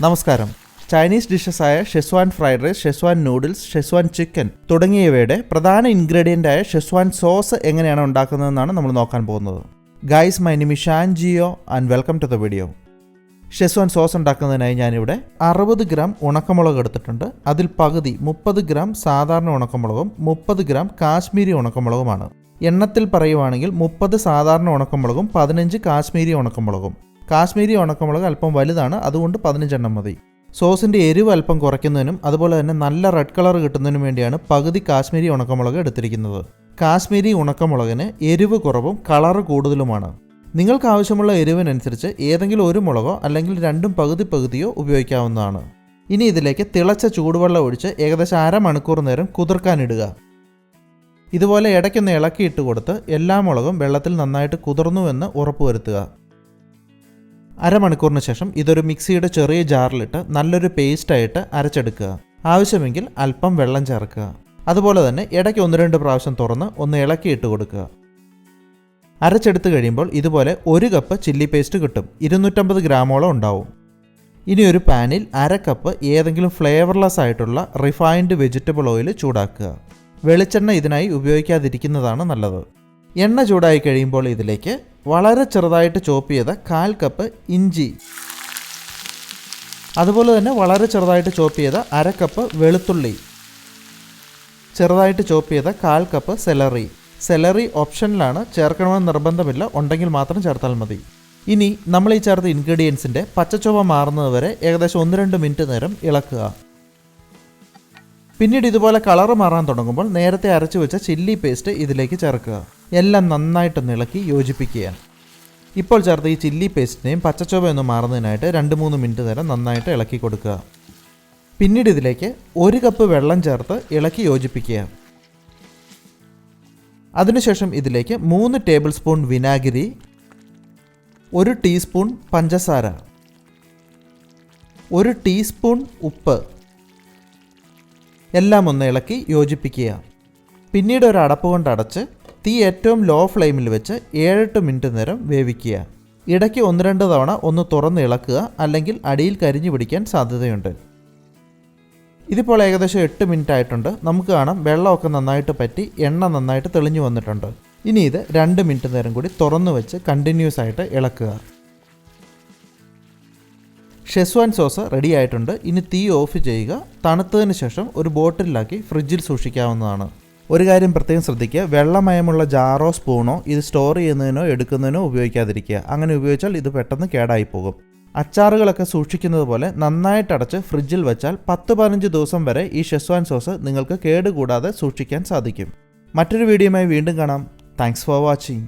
നമസ്കാരം. ചൈനീസ് ഡിഷസായ Schezwan fried rice, Schezwan noodles, Schezwan chicken തുടങ്ങിയവയുടെ പ്രധാന ഇൻഗ്രീഡിയൻ്റായ ഷെസ്വാൻ സോസ് എങ്ങനെയാണ് ഉണ്ടാക്കുന്നതെന്നാണ് നമ്മൾ നോക്കാൻ പോകുന്നത്. Guys, my name is Shan Geo and welcome to the video. Schezwan sauce ഉണ്ടാക്കുന്നതിനായി ഞാനിവിടെ 60 ഗ്രാം ഉണക്കമുളക് എടുത്തിട്ടുണ്ട്. അതിൽ പകുതി 30 ഗ്രാം സാധാരണ ഉണക്കമുളകും 30 ഗ്രാം കാശ്മീരി ഉണക്കമുളകുമാണ്. എണ്ണത്തിൽ പറയുവാണെങ്കിൽ 30 സാധാരണ ഉണക്കമുളകും 15 കാശ്മീരി ഉണക്കമുളകും. കാശ്മീരി ഉണക്കമുളക് അല്പം വലുതാണ്, അതുകൊണ്ട് 15 എണ്ണം മതി. സോസിൻ്റെ എരിവ് അല്പം കുറയ്ക്കുന്നതിനും അതുപോലെ തന്നെ നല്ല റെഡ് കളർ കിട്ടുന്നതിനും വേണ്ടിയാണ് പകുതി കാശ്മീരി ഉണക്കമുളക് എടുത്തിരിക്കുന്നത്. കാശ്മീരി ഉണക്കമുളകിന് എരിവ് കുറവും കളറ് കൂടുതലുമാണ്. നിങ്ങൾക്ക് ആവശ്യമുള്ള എരിവിനനുസരിച്ച് ഏതെങ്കിലും ഒരു മുളകോ അല്ലെങ്കിൽ രണ്ടും പകുതി പകുതിയോ ഉപയോഗിക്കാവുന്നതാണ്. ഇനി ഇതിലേക്ക് തിളച്ച ചൂടുവെള്ളം ഒഴിച്ച് ഏകദേശം അരമണിക്കൂർ നേരം കുതിർക്കാനിടുക. ഇതുപോലെ ഇടയ്ക്കൊന്ന് ഇളക്കിയിട്ട് കൊടുത്ത് എല്ലാ മുളകും വെള്ളത്തിൽ നന്നായിട്ട് കുതിർന്നുവെന്ന് ഉറപ്പുവരുത്തുക. അരമണിക്കൂറിന് ശേഷം ഇതൊരു മിക്സിയുടെ ചെറിയ ജാറിലിട്ട് നല്ലൊരു പേസ്റ്റായിട്ട് അരച്ചെടുക്കുക. ആവശ്യമെങ്കിൽ അല്പം വെള്ളം ചേർക്കുക. അതുപോലെ തന്നെ ഇടയ്ക്ക് 1-2 പ്രാവശ്യം തുറന്ന് ഒന്ന് ഇളക്കിയിട്ട് കൊടുക്കുക. അരച്ചെടുത്ത് കഴിയുമ്പോൾ ഇതുപോലെ 1 കപ്പ് ചില്ലി പേസ്റ്റ് കിട്ടും. 250 ഗ്രാമോളം ഉണ്ടാവും. ഇനി ഒരു പാനിൽ 1/2 കപ്പ് ഏതെങ്കിലും ഫ്ലേവർലെസ് ആയിട്ടുള്ള റിഫൈൻഡ് വെജിറ്റബിൾ ഓയിൽ ചൂടാക്കുക. വെളിച്ചെണ്ണ ഇതിനായി ഉപയോഗിക്കാതിരിക്കുന്നതാണ് നല്ലത്. എണ്ണ ചൂടായി കഴിയുമ്പോൾ ഇതിലേക്ക് വളരെ ചെറുതായിട്ട് ചോപ്പ് ചെയ്ത 1/4 കപ്പ് ഇഞ്ചി, അതുപോലെ തന്നെ വളരെ ചെറുതായിട്ട് ചോപ്പ് ചെയ്ത 1/2 കപ്പ് വെളുത്തുള്ളി, ചെറുതായിട്ട് ചോപ്പ് ചെയ്ത 1/4 കപ്പ് സെലറി ഓപ്ഷനിലാണ്, ചേർക്കണമെന്ന് നിർബന്ധമില്ല, ഉണ്ടെങ്കിൽ മാത്രം ചേർത്താൽ മതി. ഇനി നമ്മൾ ഈ ചേർത്ത ഇൻഗ്രീഡിയൻസിൻ്റെ പച്ചച്ചുവ മാറുന്നത് വരെ ഏകദേശം 1-2 മിനിറ്റ് നേരം ഇളക്കുക. പിന്നീട് ഇതുപോലെ കളറ് മാറാൻ തുടങ്ങുമ്പോൾ നേരത്തെ അരച്ചു വെച്ച ചില്ലി പേസ്റ്റ് ഇതിലേക്ക് ചേർക്കുക. എല്ലാം നന്നായിട്ടൊന്ന് ഇളക്കി യോജിപ്പിക്കുക. ഇപ്പോൾ ചേർത്ത് ഈ ചില്ലി പേസ്റ്റിനെയും പച്ചച്ചുവയൊന്ന് മാറുന്നതിനായിട്ട് 2-3 മിനിറ്റ് നേരം നന്നായിട്ട് ഇളക്കി കൊടുക്കുക. പിന്നീട് ഇതിലേക്ക് 1 കപ്പ് വെള്ളം ചേർത്ത് ഇളക്കി യോജിപ്പിക്കുക. അതിനുശേഷം ഇതിലേക്ക് 3 ടേബിൾ സ്പൂൺ വിനാഗിരി, 1 ടീസ്പൂൺ പഞ്ചസാര, 1 ടീസ്പൂൺ ഉപ്പ് എല്ലാം ഒന്ന് ഇളക്കി യോജിപ്പിക്കുക. പിന്നീട് ഒരു അടപ്പ് കൊണ്ട് അടച്ച് തീ ഏറ്റവും ലോ ഫ്ലെയിമിൽ വെച്ച് 7-8 മിനിറ്റ് നേരം വേവിക്കുക. ഇടയ്ക്ക് 1-2 തവണ ഒന്ന് തുറന്ന് ഇളക്കുക, അല്ലെങ്കിൽ അടിയിൽ കരിഞ്ഞു പിടിക്കാൻ സാധ്യതയുണ്ട്. ഇതിപ്പോൾ ഏകദേശം 8 മിനിറ്റ് ആയിട്ടുണ്ട്. നമുക്ക് കാണാം വെള്ളമൊക്കെ നന്നായിട്ട് പറ്റി എണ്ണ നന്നായിട്ട് തെളിഞ്ഞു വന്നിട്ടുണ്ട്. ഇനി ഇത് 2 മിനിറ്റ് നേരം കൂടി തുറന്നു വെച്ച് കണ്ടിന്യൂസ് ആയിട്ട് ഇളക്കുക. ഷെസ്വാൻ സോസ് റെഡി ആയിട്ടുണ്ട്. ഇനി തീ ഓഫ് ചെയ്യുക. തണുത്തതിന് ശേഷം ഒരു ബോട്ടിലാക്കി ഫ്രിഡ്ജിൽ സൂക്ഷിക്കാവുന്നതാണ്. ഒരു കാര്യം പ്രത്യേകം ശ്രദ്ധിക്കുക, വെള്ളമയമുള്ള ജാറോ സ്പൂണോ ഇത് സ്റ്റോർ ചെയ്യുന്നതിനോ എടുക്കുന്നതിനോ ഉപയോഗിക്കാതിരിക്കുക. അങ്ങനെ ഉപയോഗിച്ചാൽ ഇത് പെട്ടെന്ന് കേടായി പോകും. അച്ചാറുകളൊക്കെ സൂക്ഷിക്കുന്നത് പോലെ നന്നായിട്ട് അടച്ച് ഫ്രിഡ്ജിൽ വെച്ചാൽ 10-15 ദിവസം വരെ ഈ ഷെസ്വാൻ സോസ് നിങ്ങൾക്ക് കേടുകൂടാതെ സൂക്ഷിക്കാൻ സാധിക്കും. മറ്റൊരു വീഡിയോയുമായി വീണ്ടും കാണാം. Thanks for watching.